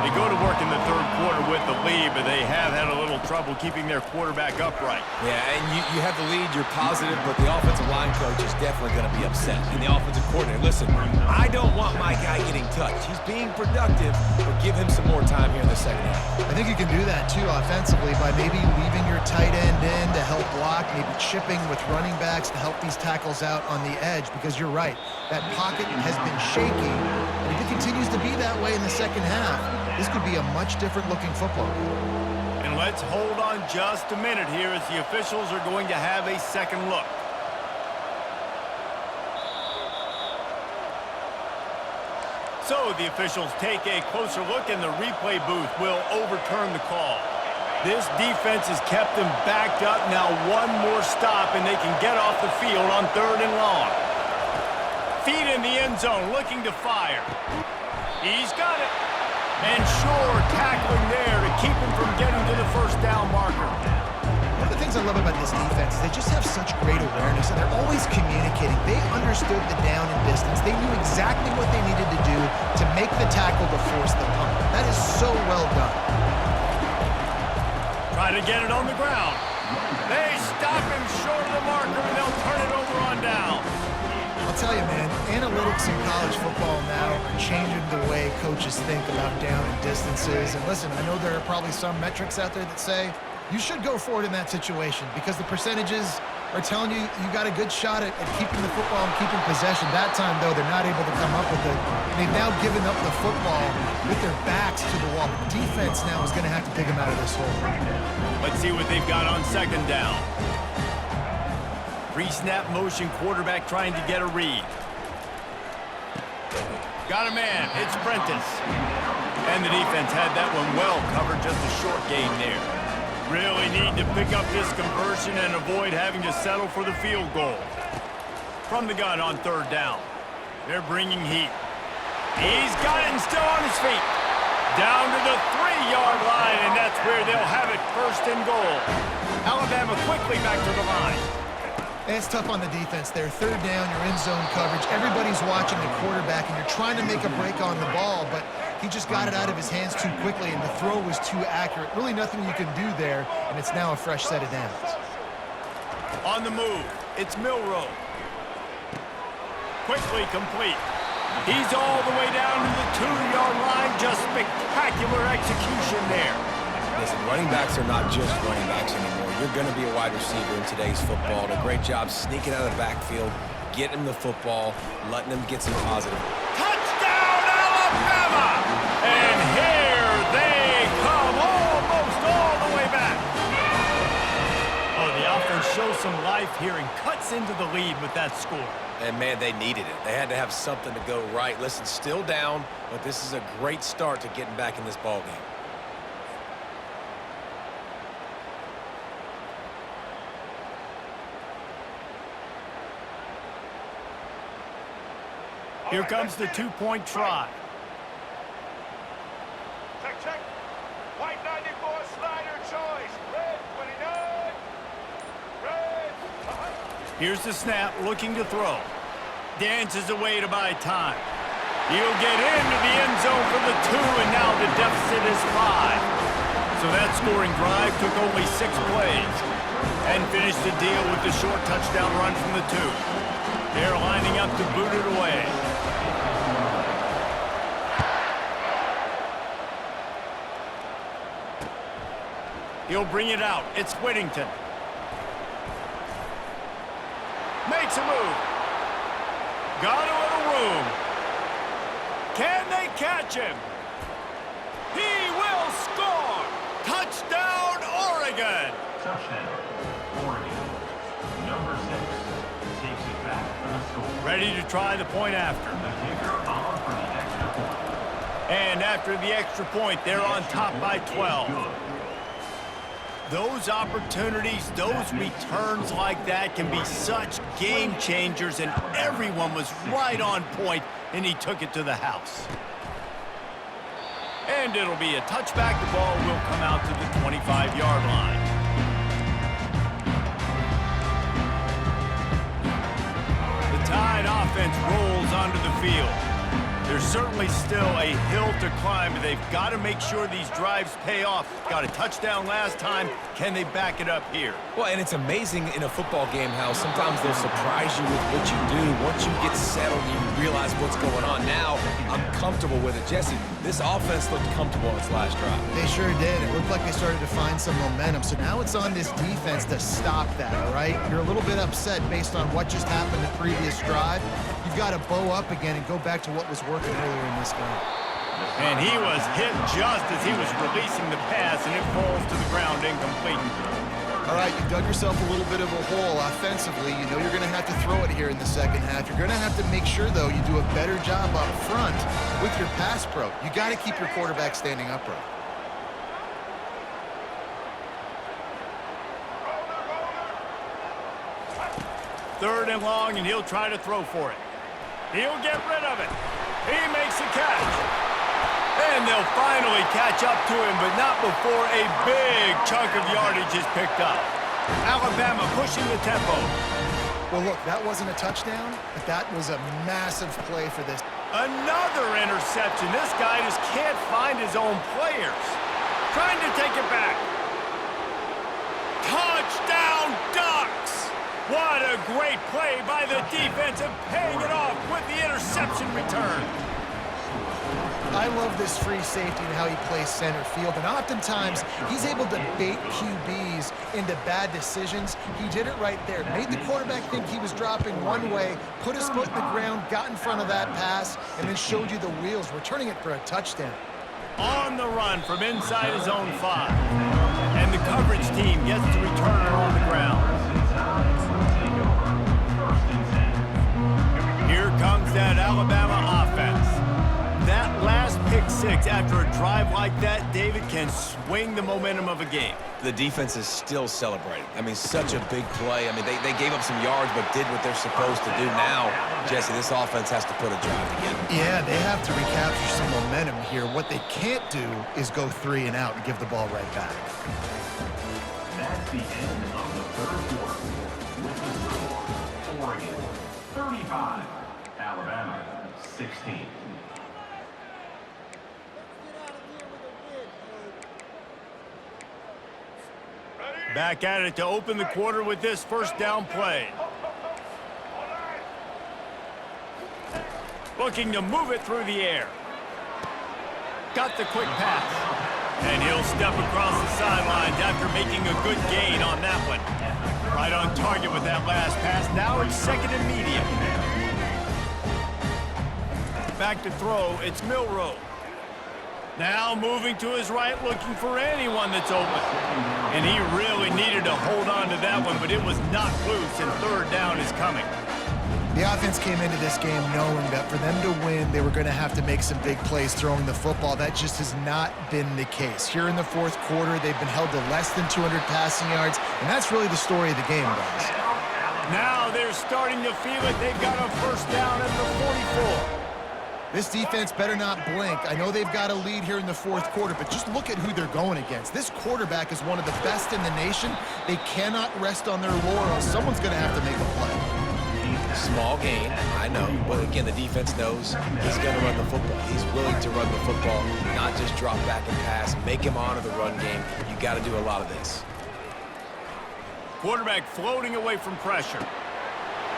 They go to work in the third quarter with the lead, but they have had a little trouble keeping their quarterback upright. Yeah, and you have the lead, you're positive, but the offensive line coach is definitely going to be upset. And the offensive coordinator, listen, I don't want my guy getting touched. He's being productive, but give him some more time here in the second half. I think you can do that, too, offensively, by maybe leaving your tight end in to help block, maybe chipping with running backs to help these tackles out on the edge, because you're right. That pocket has been shaky, and if it continues to be that way in the second half, this could be a much different-looking football game. And let's hold on just a minute here as the officials are going to have a second look. So the officials take a closer look, and the replay booth will overturn the call. This defense has kept them backed up. Now one more stop, and they can get off the field on 3rd and long. Feet in the end zone, looking to fire. He's got it. And sure, tackling there to keep him from getting to the first down marker. One of the things I love about this defense is they just have such great awareness, and they're always communicating. They understood the down and distance. They knew exactly what they needed to do to make the tackle to force the punt. That is so well done. Try to get it on the ground. They stop him short of the marker, and they'll turn it over on down. I'll tell you, man, analytics in college football now are changing the way coaches think about down and distances. And listen, I know there are probably some metrics out there that say you should go for it in that situation because the percentages are telling you you got a good shot at keeping the football and keeping possession. That time, though, they're not able to come up with it. They've now given up the football with their backs to the wall. The defense now is going to have to dig them out of this hole. Let's see what they've got on second down. Pre-snap motion, quarterback trying to get a read. Got a man, it's Prentice. And the defense had that one well covered, just a short gain there. Really need to pick up this conversion and avoid having to settle for the field goal. From the gun on 3rd down. They're bringing heat. He's got it and still on his feet. Down to the 3-yard line, and that's where they'll have it, 1st and goal. Alabama quickly back to the line. And it's tough on the defense there. 3rd down, you're in zone coverage. Everybody's watching the quarterback, and you're trying to make a break on the ball, but he just got it out of his hands too quickly, and the throw was too accurate. Really nothing you can do there, and it's now a fresh set of downs. On the move, it's Milroe. Quickly complete. He's all the way down to the 2-yard line. Just spectacular execution there. Listen, running backs are not just running backs anymore. You're going to be a wide receiver in today's football. A great job sneaking out of the backfield, getting him the football, letting him get some positive. Touchdown, Alabama! And here they come, almost all the way back. Oh, the offense shows some life here and cuts into the lead with that score. And, man, they needed it. They had to have something to go right. Listen, still down, but this is a great start to getting back in this ballgame. Here comes the 2-point try. Check. White 94 slider choice. Red 29. Red. Here's the snap, looking to throw. Dances away to buy time. He'll get into the end zone for the 2, and now the deficit is 5. So that scoring drive took only 6 plays and finished the deal with the short touchdown run from the 2. They're lining up to boot it away. He'll bring it out. It's Whittington. Makes a move. Got a little room. Can they catch him? He will score! Touchdown, Oregon! Touchdown, Oregon. Number 6 takes it back for the score. Ready to try the point after. The kicker on for the extra point. And after the extra point, they're on top by 12. Good. Those opportunities, those returns like that can be such game changers, and everyone was right on point, and he took it to the house. And it'll be a touchback. The ball will come out to the 25-yard line. The Tide offense rolls onto the field. There's certainly still a hill to climb, but they've got to make sure these drives pay off. Got a touchdown last time. Can they back it up here? Well, and it's amazing in a football game how sometimes they'll surprise you with what you do. Once you get settled, you realize what's going on. Now, I'm comfortable with it. Jesse, this offense looked comfortable on its last drive. They sure did. It looked like they started to find some momentum. So now it's on this defense to stop that, all right? You're a little bit upset based on what just happened the previous drive. You've got to bow up again and go back to what was working earlier in this game. And he was hit just as he was releasing the pass, and it falls to the ground incomplete. All right, you dug yourself a little bit of a hole offensively. You know you're going to have to throw it here in the second half. You're going to have to make sure, though, you do a better job up front with your pass pro. You got to keep your quarterback standing upright. Third and long, and he'll try to throw for it. He'll get rid of it. He makes the catch. And they'll finally catch up to him, but not before a big chunk of yardage is picked up. Alabama pushing the tempo. Well, look, that wasn't a touchdown, but that was a massive play for this. Another interception. This guy just can't find his own players. Trying to take it back. Touchdown, Ducks! What a great play by the defense and paying it off with the interception return. I love this free safety and how he plays center field, and oftentimes he's able to bait QBs into bad decisions. He did it right there. Made the quarterback think he was dropping one way, put his foot in the ground, got in front of that pass, and then showed you the wheels, returning it for a touchdown. On the run from inside his own 5. And the coverage team gets to return it on the ground. Here comes that Alabama offense. That last pick 6 after a drive like that, David, can swing the momentum of a game. The defense is still celebrating. I mean, such a big play. I mean, they gave up some yards but did what they're supposed to do. Now, Jesse, this offense has to put a drive together. Yeah, they have to recapture some momentum here. What they can't do is go 3 and out and give the ball right back. That's the end of the third quarter. With the score, Oregon 35, Alabama 16. Back at it to open the quarter with this first down play. Looking to move it through the air. Got the quick pass. And he'll step across the sidelines after making a good gain on that one. Right on target with that last pass. Now it's second and medium. Back to throw, it's Milroe. Now moving to his right, looking for anyone that's open. And he really needed to hold on to that one, but it was not loose, and third down is coming. The offense came into this game knowing that for them to win, they were going to have to make some big plays throwing the football. That just has not been the case. Here in the fourth quarter, they've been held to less than 200 passing yards, and that's really the story of the game, guys. Now they're starting to feel it. They've got a first down at the 44. This defense better not blink. I know they've got a lead here in the fourth quarter, but just look at who they're going against. This quarterback is one of the best in the nation. They cannot rest on their laurels. Someone's going to have to make a play. Small gain, I know, but again, the defense knows he's going to run the football. He's willing to run the football, not just drop back and pass, make him honor the run game. You got to do a lot of this. Quarterback floating away from pressure.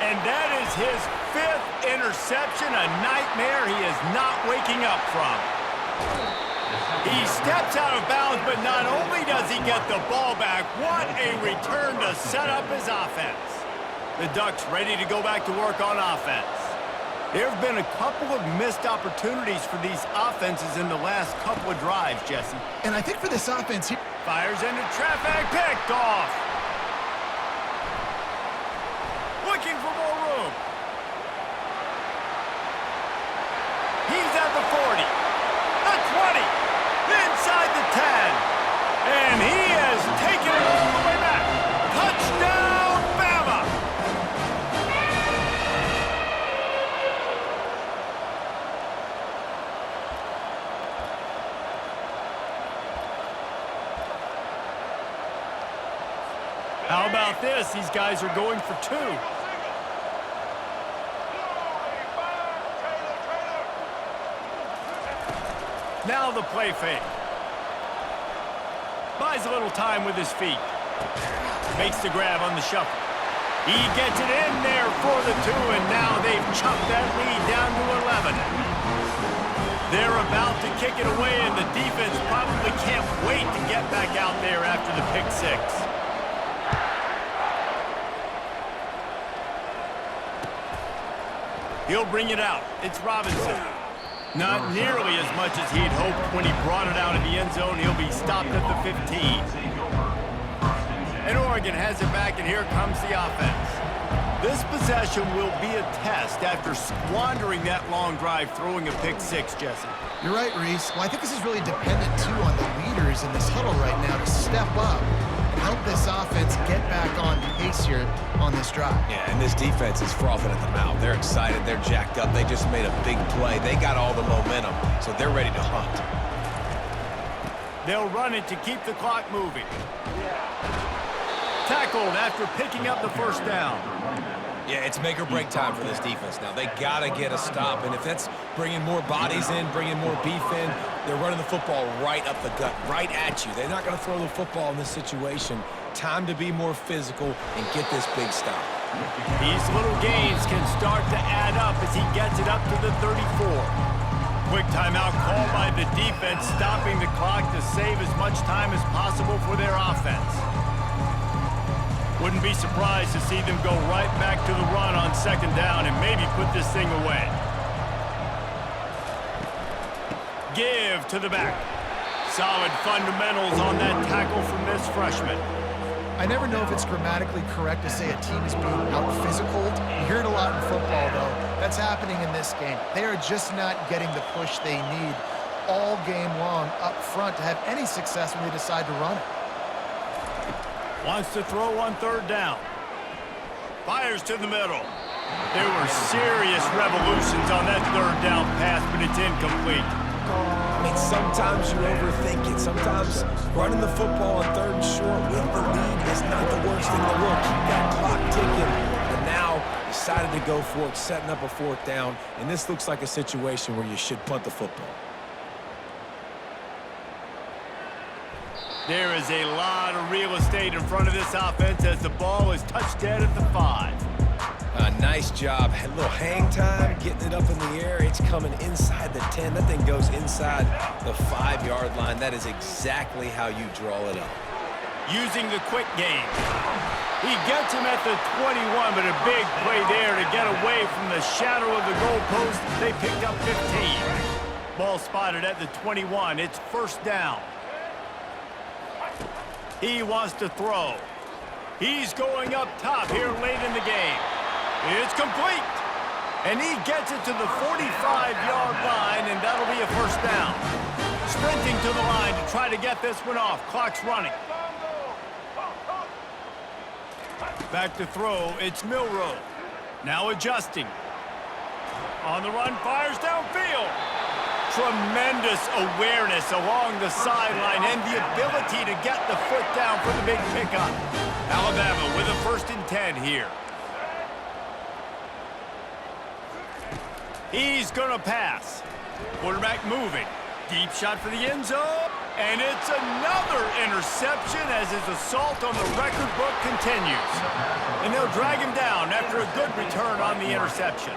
And that is his 5th interception, a nightmare he is not waking up from. He steps out of bounds, but not only does he get the ball back, what a return to set up his offense. The Ducks ready to go back to work on offense. There have been a couple of missed opportunities for these offenses in the last couple of drives, Jesse. And I think for this offense here, Fires into traffic, picked off. Looking for more room. He's at the 40, the 20, inside the 10. And he has taken it all the way back. Touchdown, Bama! How about this? These guys are going for two. Now the play fake. Buys a little time with his feet. Makes the grab on the shuffle. He gets it in there for the two, and now they've chopped that lead down to 11. They're about to kick it away, and the defense probably can't wait to get back out there after the pick six. He'll bring it out. It's Robinson. Not nearly as much as he'd hoped when he brought it out of the end zone. He'll be stopped at the 15. And Oregon has it back, and here comes the offense. This possession will be a test after squandering that long drive throwing a pick six, Jesse. you're right, Reese. Well, I think this is really dependent, too, on the leaders in this huddle right now to step up and help this offense get back on pace here on this drive. Yeah, and this defense is frothing at the mouth. They're excited. They're jacked up. They just made a big play. They got all the momentum, so they're ready to hunt. They'll run it to keep the clock moving. Tackled after picking up the first down. Yeah, it's make or break time for this defense now. They got to get a stop, and if that's bringing more bodies in, bringing more beef in, they're running the football right up the gut, right at you. They're not going to throw the football in this situation. Time to be more physical and get this big stop. These little gains can start to add up as he gets it up to the 34. Quick timeout called by the defense, stopping the clock to save as much time as possible for their offense. Wouldn't be surprised to see them go right back to the run on second down and maybe put this thing away. Give to the back. Solid fundamentals on that tackle from this freshman. I never know if it's grammatically correct to say a team is being out-physicaled. You hear it a lot in football, though. That's happening in this game. They are just not getting the push they need all game long up front to have any success when they decide to run it. Wants to throw on third down. Fires to the middle. There were serious revolutions on that third down pass, but it's incomplete. I mean, sometimes you overthink it. Sometimes running the football on third and short with the lead is not the worst thing in the world. Keep that clock ticking. But now, decided to go for it, setting up a fourth down, and this looks like a situation where you should punt the football. There is a lot of real estate in front of this offense as the ball is touched dead at the 5. Nice job. A little hang time, getting it up in the air. It's coming inside the 10. That thing goes inside the 5-yard line. That is exactly how you draw it up. Using the quick game. He gets him at the 21, but a big play there to get away from the shadow of the goalpost. They picked up 15. Ball spotted at the 21. It's first down. He wants to throw. He's going up top here late in the game. It's complete. And he gets it to the 45-yard line, and that'll be a first down. Sprinting to the line to try to get this one off. Clock's running. Back to throw. It's Milroe. Now adjusting. On the run, fires downfield. Tremendous awareness along the sideline and the ability to get the foot down for the big pickup. Alabama with a 1st and 10 here. He's going to pass. Quarterback moving. Deep shot for the end zone. And it's another interception as his assault on the record book continues. And they'll drag him down after a good return on the interception.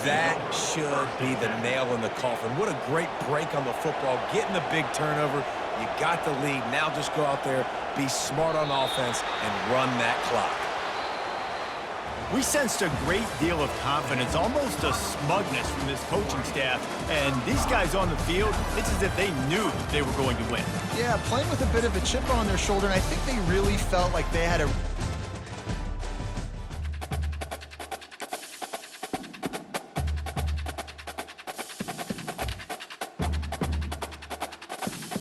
That should be the nail in the coffin. What a great break on the football, getting the big turnover. You got the lead. Now just go out there, be smart on offense, and run that clock. We sensed a great deal of confidence, almost a smugness from this coaching staff. And these guys on the field, it's as if they knew they were going to win. Yeah, playing with a bit of a chip on their shoulder, and I think they really felt like they had a